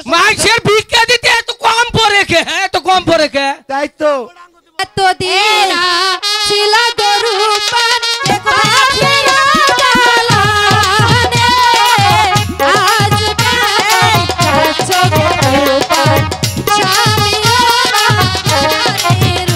মাইসের ভিক্ষা দিতে এত কম পড়ে কে? এত কম পড়ে কে? তাই তো এতদিন ছিল গরু পান পাখির ডালানে, আজ কাছ গরু পান স্বামীও না ঘরের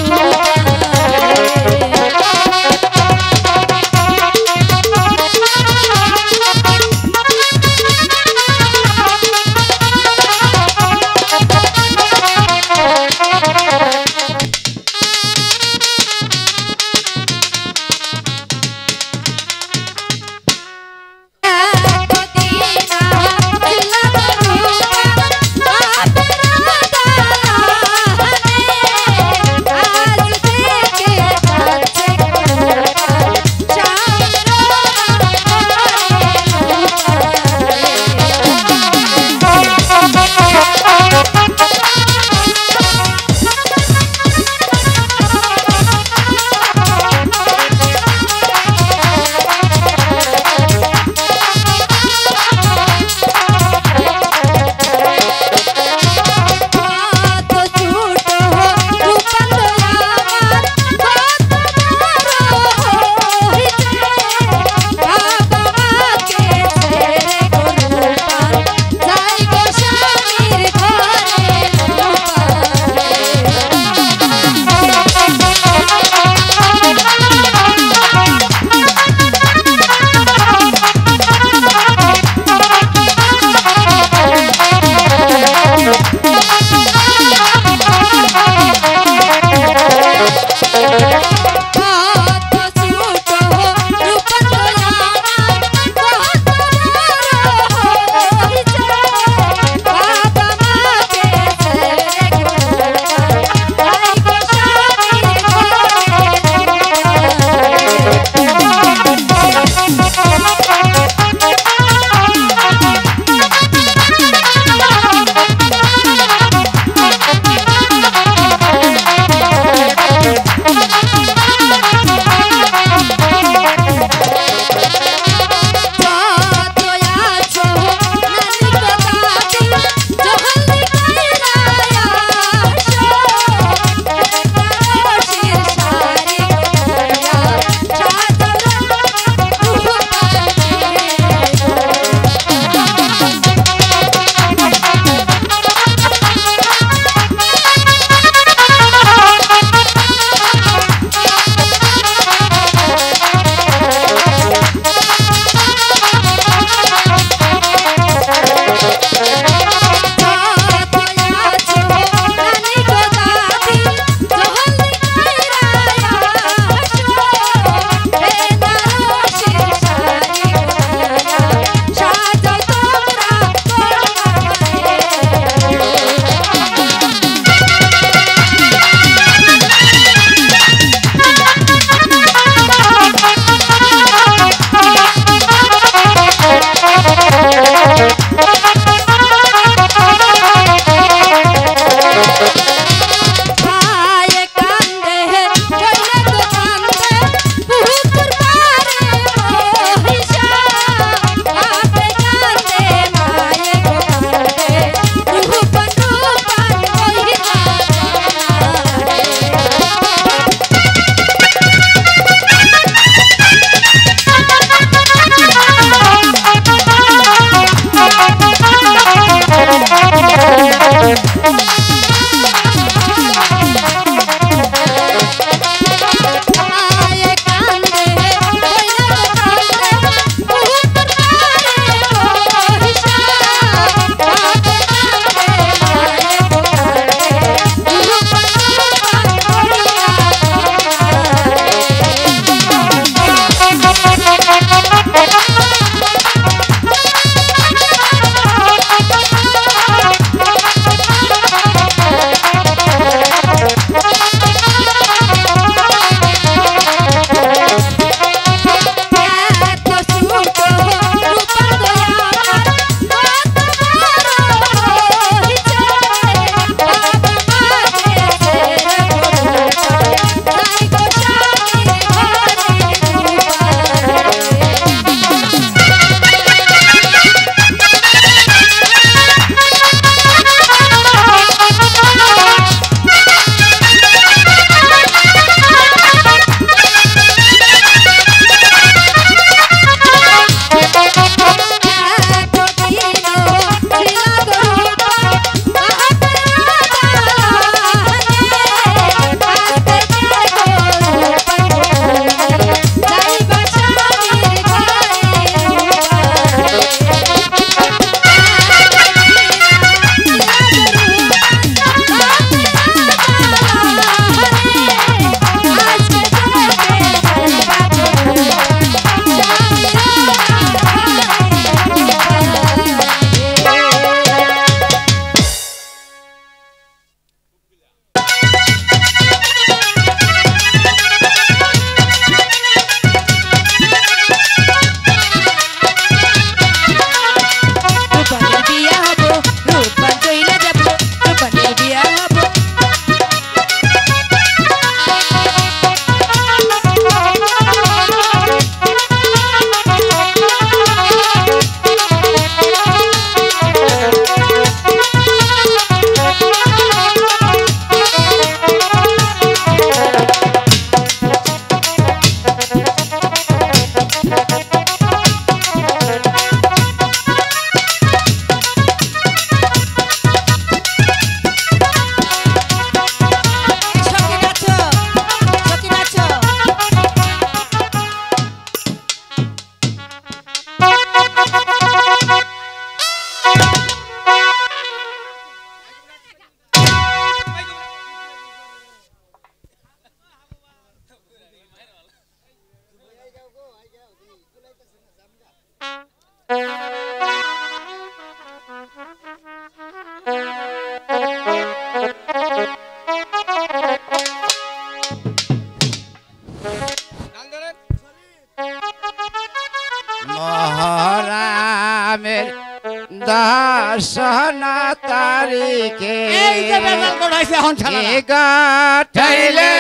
না তারিখে এই যে বেজাল করাইছে এখন শালা গাঠাইলে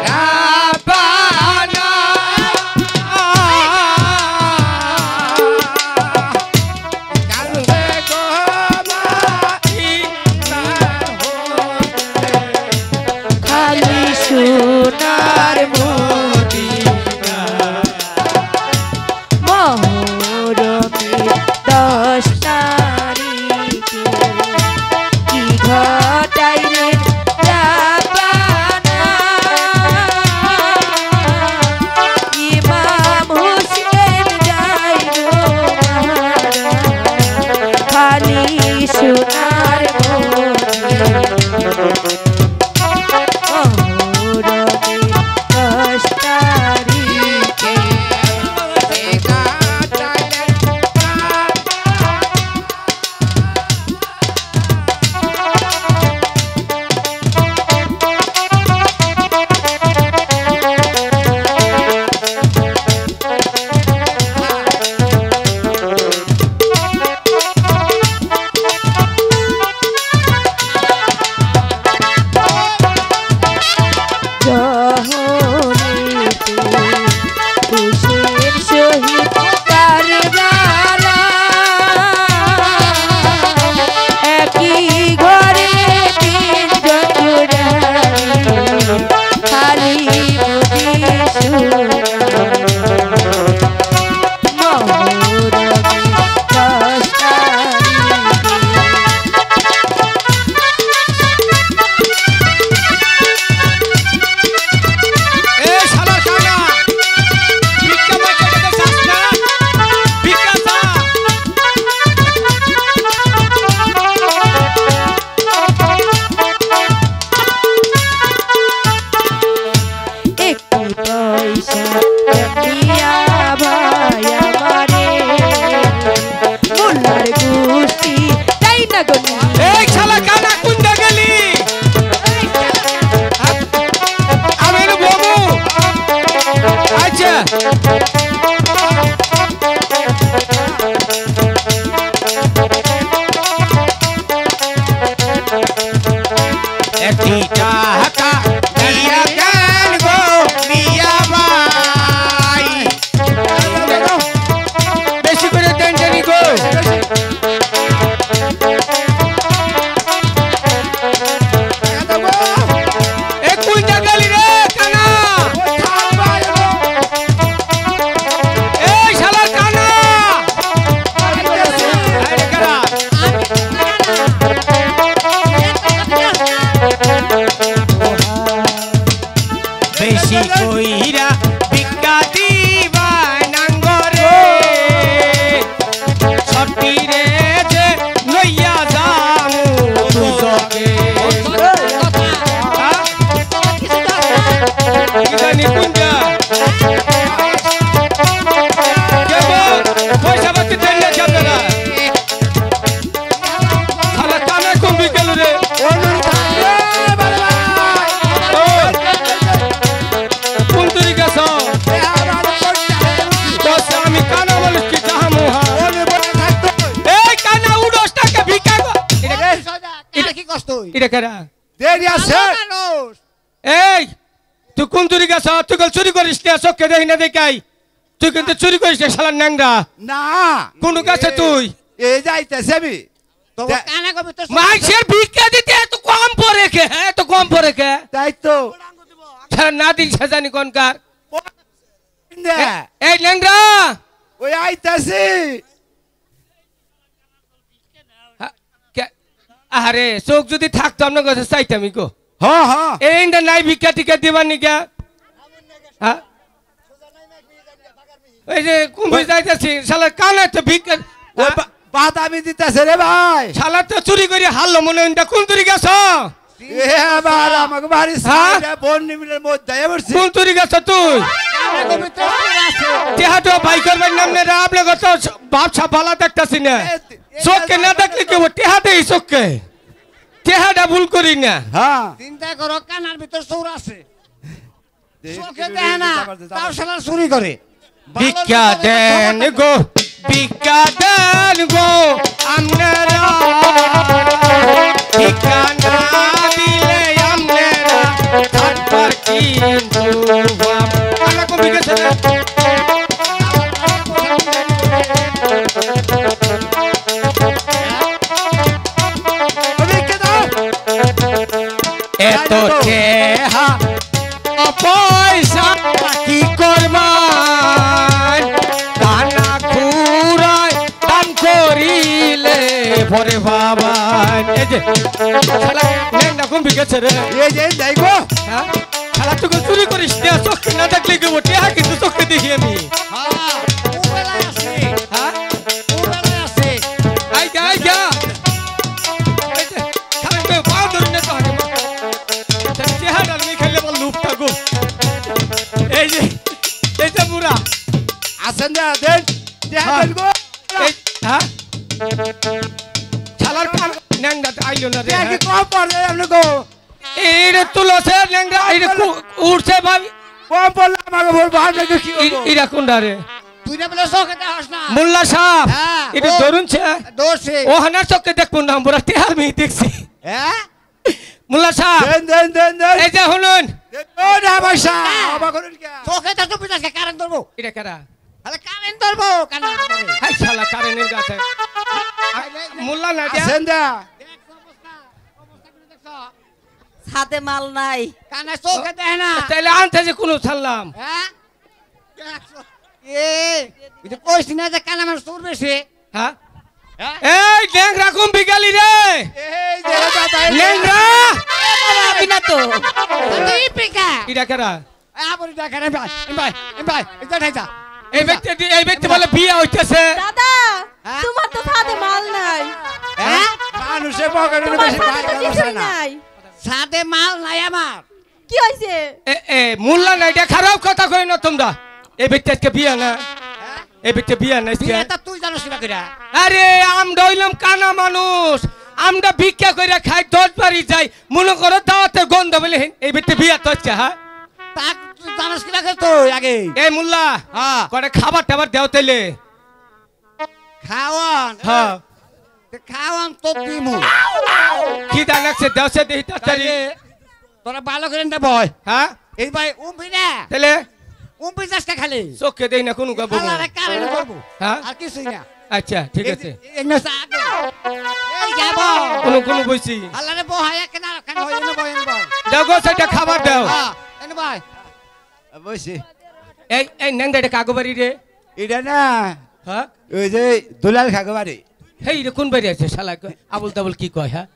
রাবানা কালবে গোমাই খালি সোনার মদিনা মহরমের 10 তারিখে কি ঘটাইলে রাব্বানা ইমাম হোসেন যাইলো মারা খালি সোনার মদিনা তুই কোন চুরি গেছ? তুই কল চুরি করিস না, চোখে দেখি না দেখাই। তুই কিন্তু চুরি করিস না শালার ন্যাংরা। না কোন কাছে তুই এই যাইতেছে আমি মাইসের ভিক্ষা দিতে এত কম পড়ে কে? এত কম পড়ে কে? তাই তো না দিন সাজানি কোনকার না এই ন্যাংরা ওই আইতাছি। আরে চোখ যদি থাকতো আপনার কাছে চাইতাম গো। হ্যাঁ হ্যাঁ এই নাই ভিক্ষা টিকা দিবার নিকা। ওই যে কুম্ভি যাইতেছি শালা কানে তো ভিক্ষা বাদামি দিতেছে রে ভাই। শালা তো চুরি করে হারলো মনে হয়। কোন চুরি গেছ? এবার আমাকে বাড়ি সাইডে বন্নিমিলের মধ্যে এবারছি। কোন চুরি গেছ তুই? তেহাটো ভাই করবার নাম নে রে। আপনি কত ভাবছা ভালো দেখতাছি না। চোখকে না দেখলে কেউ তেহাতে চোখকে তেহাটা ভুল করি না। হ্যাঁ চিন্তা করো কানার ভিতর চোর আছে, চোখে দেখে না, তাও শালা চুরি করে। ভিক্ষা দেন গো ভিক্ষা দেন গো আপনারা ভিক্ষা না দিলে আপনারা থাকবার কিন্তু আমরা কমে গেছে রে। এত টেহা পয়সা কি করবার কানা খুরাই দান করিলে পরে বাবা এই যে শালা নেংটা কম বিকেছে রে এই যে যাইবো হ্যাঁ শালা তুই চুরি করিস না চোখে না দেখলে কি টেহা কিন্তু চোখে দেখি আমি হ্যাঁ উবেলা আছে হ্যাঁ উবেলা আছে আই যা এই যে খালি তো পা ধরে না তো আগে টেহা ডালমি খেলে বল লুপটা গো এই যে বুড়া আসেন না দেন দেন গো এই হ্যাঁ শালার কান নেংটা আইলো না রে দেখি কম পড়ে আপনি গো এই রে তুলছে নেংটা এই রে উড়ছে ভাই কম পড়লে আমাকে বল ভাত দেখে কি হবো ইরা কোনটা রে তুই না বলে চোখে দেখাস না মোল্লা সাহেব হ্যাঁ, এটা ও- ধরুনছে দোষে ও হানার চোখে দেখবো না আমরা টেহার মি দেখছি হ্যাঁ মোল্লা সাহেব দেন এই যে শুনুন ও না পয়সা বাবা করুন কি চোখে তো টুপি থাকে কারেন্ট ধরবো এটা কারা তাহলে কারেন্ট ধরবো কানা হাই শালা কারেন্টের গাছে মোল্লা না দিয়া আসেন না দেখছো অবস্থা করে দেখছো ছাদে মাল নাই কানা চোখে দেখে না তাইলে আনতে যে কোনো ছাড়লাম হ্যাঁ দেখছো? এটা কইছি না যে কানা মানুষ তোর বেশি হ্যাঁ হ্যাঁ এই ল্যাংরা কম বিকালি রে এই যে দাদা ল্যাংরা আমি না তো তুই পিকা এটা কারা আপনি দেখেন ভাই এটা ঠাইতা এই ব্যক্তি বলে বিয়ে হইতেছে দাদা হ্যাঁ? তোমার তো ছাদে মাল নাই হ্যাঁ মানুষের পকেটে তোমার বেশি ছাদে তো টাকা কিছুই না নাই সাথে মাল নাই আমার কি হইছে মোল্লা না এটা খারাপ কথা কই না তোমরা এই ব্যক্তি আজকে বিয়ে না হ্যাঁ এই ব্যক্তি বিয়ে না আজকে বিয়েটা তুই জানোস না কইরা আরে আমরা হইলাম কানা মানুষ আমরা ভিক্ষা করে খাই 10 বাড়ি যাই মনে করো দাওয়াতের গন্ধ বলে এই ব্যক্তি বিয়ে তো হচ্ছে হ্যাঁ তা তুই জানোস কি না তুই আগে এই মোল্লা হ্যাঁ করে খাবার টাবার দেও তাইলে খাওয়ান হ্যাঁ খাওয়ান তো দিমু কি দানাকছে দেও সে দেই তাড়াতাড়ি তোরা ভালো করে না বয় হ্যাঁ এই ভাই উম্পি না তাইলে উম্পি যাসটা খালি চোখে দেই না কোনো গাবো আলারে কারেন্ট করবো হ্যাঁ আর কিছুই না আচ্ছা ঠিক আছে এই না সাগ এই যাব কোনো বইছি আলারে বহায় কেন কেন হই না বয় না দাও গো সেটা খাবার দাও হ্যাঁ এনে ভাই বসে এই নেংটা কাগবাড়ি রে এটা না হ্যাঁ ওই যে দুলাল খাগবাড়ি হেই রে কোন বাড়ি আছে শালা আবুল তাবুল কি কয় হ্যাঁ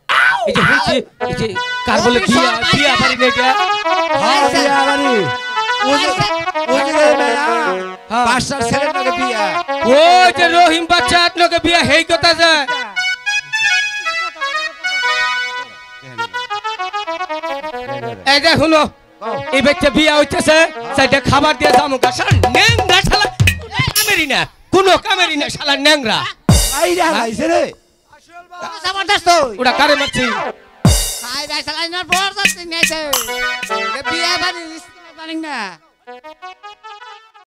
এই যে বলছি এই যে কার বলে বিয়া বাড়ি নেই এটা হ্যাঁ বিয়া বাড়ি ওই যে হ্যাঁ। বাসার ছেলের নাকি বিয়া ওই যে রহিম বাচ্চা আপনাকে বিয়া হেই কথা যায় এই যে শুনো এই বাচ্চা বিয়া হইতেছে সেটা খাবার দিয়ে যাবো শালা নেংরা শালা কামেরি না কোনো কামেরি না শালা নেংরা আইরা আইছে রে জবরদস্ত তুই ওটা কারে মারছি হাই ভাই সালাই না বড় যাচ্ছে নেছে বিয়া বাড়ি রিস্ক না জানি না